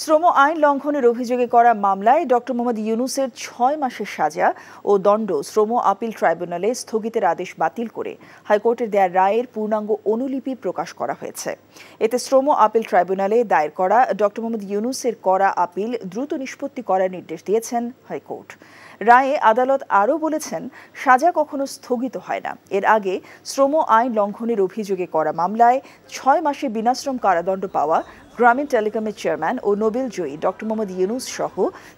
শ্রম আইন লঙ্ঘনের অভিযোগে করা মামলায় ডক্টর মোহাম্মদ ইউনূসের ৬ মাসের সাজা ও দণ্ড শ্রম আপিল ট্রাইব্যুনালে স্থগিতের আদেশ বাতিল করে হাইকোর্টের দেয়া রায়ের পূর্ণাঙ্গ অনুলিপি প্রকাশ করা হয়েছে। এতে শ্রম আপিল ট্রাইব্যুনালে দায়ের করা ডক্টর মোহাম্মদ ইউনূসের করা আপিল দ্রুত নিষ্পত্তি করার নির্দেশ দিয়েছেন হাইকোর্ট। রায়ে আদালত আরও বলেছেন, সাজা কখনো স্থগিত হয় না। এর আগে শ্রম আইন লঙ্ঘনের অভিযোগে করা মামলায় ৬ মাসে বিনাশ্রম কারাদণ্ড পাওয়া গ্রামীণ টেলিকমের চেয়ারম্যান ও নোবেল জয়ী ডক্টর মোহাম্মদ ইউনূস সহ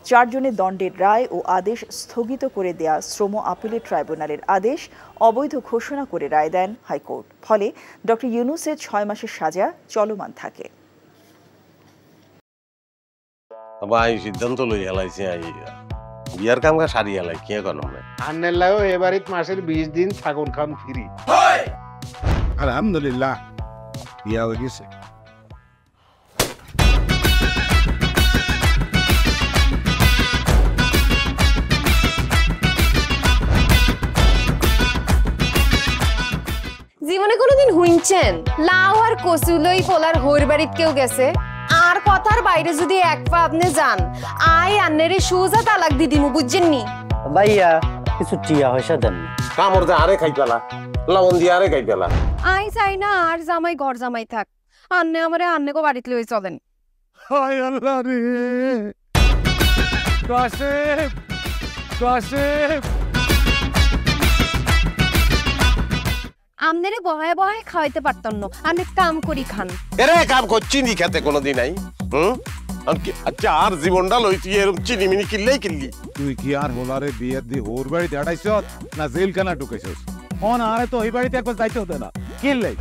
৪ জনের দণ্ডের রায় ও আদেশ স্থগিত করে দেয়া শ্রম আপিলের ট্রাইব্যুনালের আদেশ অবৈধ ঘোষণা করে রায় দেন হাইকোর্ট। ফলে ডক্টর ইউনূসের ৬ মাসের সাজা চলমান থাকে। সিদ্ধান্ত লই হেলাইছে বিয়ার কাম সারি হেলাই কে কোনো আন্নেলাও এবারিত মাসের 20 দিন ছাগল খান ফ্রি। আলহামদুলিল্লাহ বিয়া হয়ে গেছে। জীবনে কোনোদিন হুইনছেন লাউ আর কচুলই পোলার হোর বাড়িত কেউ গেছে আর কথার বাইরে যদি এক পা আপনি যান আই আন্নেরে সোজা তালাক দি দিমু, বুঝছেন নি? ভাইয়া কিছু টিয়া পয়সা দেন না। কামড় দে আরে খাই পেলা, লবণ দিয়ে আরে খাই পেলা। আই চাই না আর জামাই ঘর জামাই থাক, আন্নে আমারে আন্নে কো বাড়িতে লই চলেন। হায় আল্লাহ রে, কাশেম কাশেম আমনেরে বহায় বহায় খাওয়াইতে পারতাম না, আমি কাম করি খান। এরে কাম করছি নি খেতে কোনোদিন নাই। আচ্ছা আর জীবনটা লইছি এরকম চিনিমিনি কিল্লি। তুই কি আর হোলারে বিয়ে দিয়ে ওর বাড়িতে আড়াইছ না জেলখানা ঢুকেছিস? অন আরে তো ওই বাড়িতে একবার যাইতে হতো না, কিনলে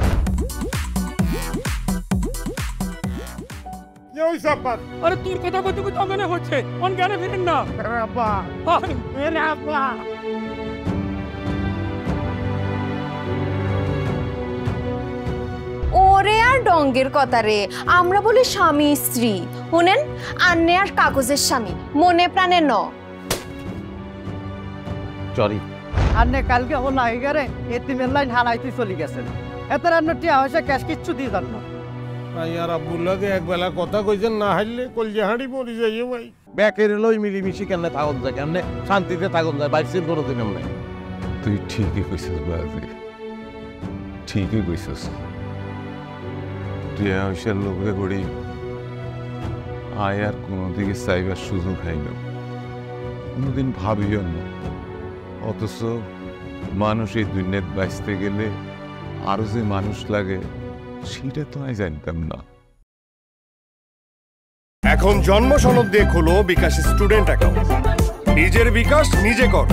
আরে তোর কথা বলতে তো মনে হচ্ছে অন জ্ঞানে ফিরেন না। আব্বা মেরে আব্বা ওরে আর ডঙ্গের কথা রে, আমরা বলি স্বামী স্ত্রী, শুনেন আন্নে আর কাগজের স্বামী, মনে প্রাণে ন। সরি আন্নে কালকে ও নাইগারে এতিমের লাইন হারাইতে চলে গেছেন, এত রান্না টিয়া পয়সা ক্যাশ কিচ্ছু দিয়ে যান না। ভাই আর আব্বুল্লাহকে একবেলা কথা কইছেন, না হারলে কলজা হাঁড়ি মরি যাইও ভাই। ব্যাকের লই মিলিমিশি কেমনে থাকুন যায়, কেমনে শান্তিতে থাকুন যায়, বাইসের কোনোদিন এমনি। তুই ঠিকই কইছিস বাজে, ঠিকই কইছিস। টিয়া পয়সার লোভে পড়ি আয় আর কোনোদিকে চাইবার সুযোগ হয় না, কোনোদিন ভাবিও না। অথচ মানুষ এই দুনিয়াত বাঁচতে গেলে আরো যে মানুষ লাগে সেটা তো আমি জানতাম না। এখন জন্ম সনদ দিয়ে খোলো বিকাশ স্টুডেন্ট অ্যাকাউন্ট। নিজের বিকাশ নিজে কর।